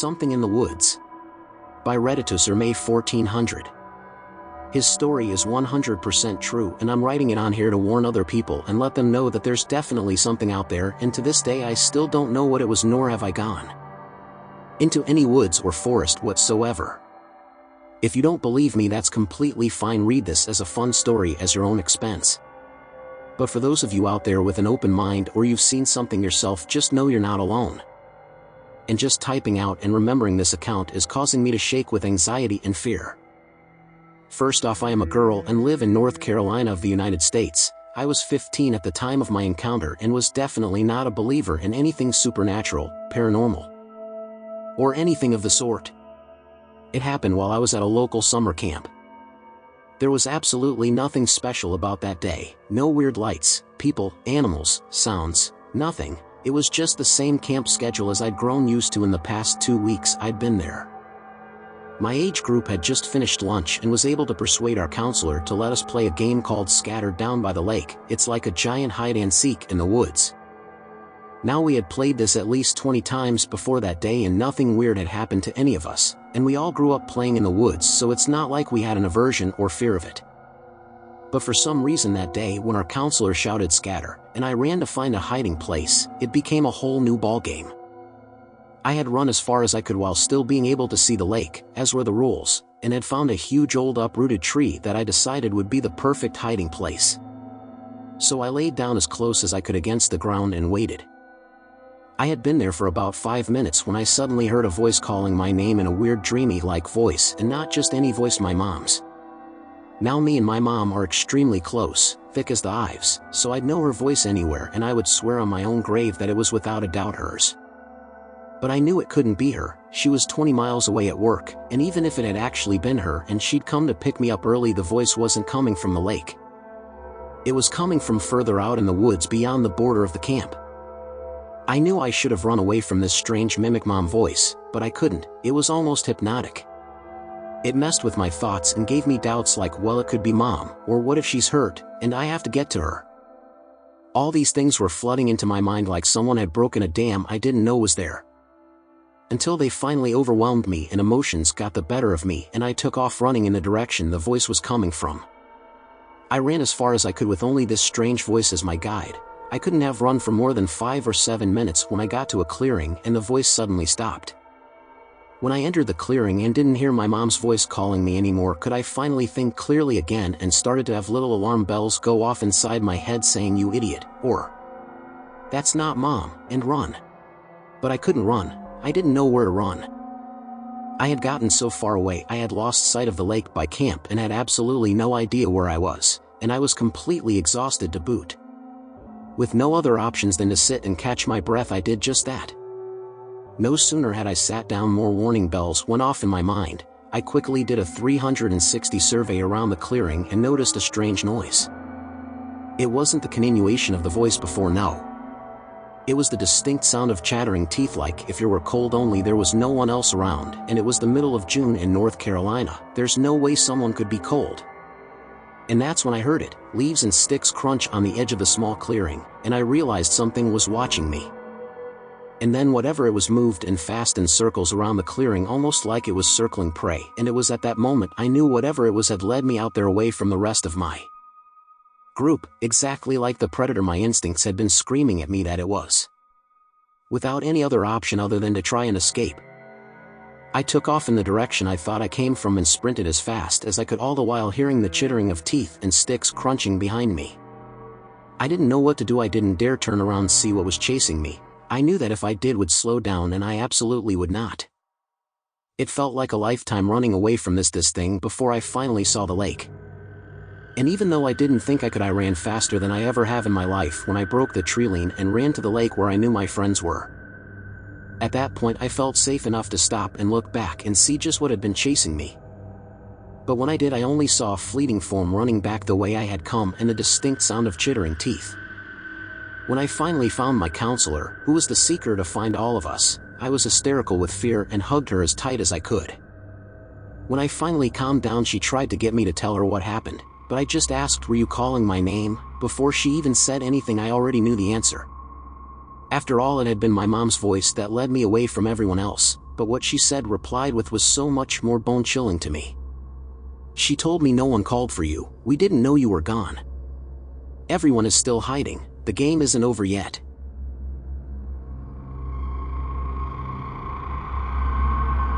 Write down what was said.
Something in the Woods by Redditor May 1400. His story is 100% true, and I'm writing it on here to warn other people and let them know that there's definitely something out there, and to this day I still don't know what it was, nor have I gone into any woods or forest whatsoever. If you don't believe me, that's completely fine. Read this as a fun story at your own expense. But for those of you out there with an open mind, or you've seen something yourself, just know you're not alone. And just typing out and remembering this account is causing me to shake with anxiety and fear. First off, I am a girl and live in North Carolina of the United States. I was 15 at the time of my encounter and was definitely not a believer in anything supernatural, paranormal, or anything of the sort. It happened while I was at a local summer camp. There was absolutely nothing special about that day. No weird lights, people, animals, sounds, nothing. It was just the same camp schedule as I'd grown used to in the past 2 weeks I'd been there. My age group had just finished lunch and was able to persuade our counselor to let us play a game called Scatter down by the lake. It's like a giant hide-and-seek in the woods. Now, we had played this at least 20 times before that day and nothing weird had happened to any of us, and we all grew up playing in the woods, so it's not like we had an aversion or fear of it. But for some reason that day, when our counselor shouted scatter, and I ran to find a hiding place, it became a whole new ballgame. I had run as far as I could while still being able to see the lake, as were the rules, and had found a huge old uprooted tree that I decided would be the perfect hiding place. So I laid down as close as I could against the ground and waited. I had been there for about 5 minutes when I suddenly heard a voice calling my name in a weird dreamy-like voice, and not just any voice, my mom's. Now, me and my mom are extremely close, thick as the Ives, so I'd know her voice anywhere, and I would swear on my own grave that it was without a doubt hers. But I knew it couldn't be her. She was 20 miles away at work, and even if it had actually been her and she'd come to pick me up early, the voice wasn't coming from the lake. It was coming from further out in the woods beyond the border of the camp. I knew I should have run away from this strange mimic mom voice, but I couldn't. It was almost hypnotic. It messed with my thoughts and gave me doubts like, well, it could be mom, or what if she's hurt, and I have to get to her? All these things were flooding into my mind like someone had broken a dam I didn't know was there. Until they finally overwhelmed me and emotions got the better of me, and I took off running in the direction the voice was coming from. I ran as far as I could with only this strange voice as my guide. I couldn't have run for more than 5 or 7 minutes when I got to a clearing and the voice suddenly stopped. When I entered the clearing and didn't hear my mom's voice calling me anymore, could I finally think clearly again, and started to have little alarm bells go off inside my head saying, "You idiot," or "That's not mom," and run. But I couldn't run. I didn't know where to run. I had gotten so far away I had lost sight of the lake by camp and had absolutely no idea where I was, and I was completely exhausted to boot. With no other options than to sit and catch my breath, I did just that. No sooner had I sat down, more warning bells went off in my mind. I quickly did a 360 survey around the clearing and noticed a strange noise. It wasn't the continuation of the voice before, no. It was the distinct sound of chattering teeth, like if you were cold, only there was no one else around, and it was the middle of June in North Carolina. There's no way someone could be cold. And that's when I heard it. Leaves and sticks crunch on the edge of the small clearing, and I realized something was watching me. And then whatever it was moved in fast in circles around the clearing, almost like it was circling prey, and it was at that moment I knew whatever it was had led me out there away from the rest of my group, exactly like the predator my instincts had been screaming at me that it was. Without any other option other than to try and escape, I took off in the direction I thought I came from and sprinted as fast as I could, all the while hearing the chittering of teeth and sticks crunching behind me. I didn't know what to do. I didn't dare turn around to see what was chasing me. I knew that if I did, would slow down, and I absolutely would not. It felt like a lifetime running away from this thing before I finally saw the lake. And even though I didn't think I could, I ran faster than I ever have in my life when I broke the tree line and ran to the lake where I knew my friends were. At that point I felt safe enough to stop and look back and see just what had been chasing me. But when I did, I only saw a fleeting form running back the way I had come, and the distinct sound of chittering teeth. When I finally found my counselor, who was the seeker to find all of us, I was hysterical with fear and hugged her as tight as I could. When I finally calmed down, she tried to get me to tell her what happened, but I just asked, "Were you calling my name?" Before she even said anything, I already knew the answer. After all, it had been my mom's voice that led me away from everyone else, but what she said replied with was so much more bone-chilling to me. She told me no one called for you, we didn't know you were gone. Everyone is still hiding, the game isn't over yet.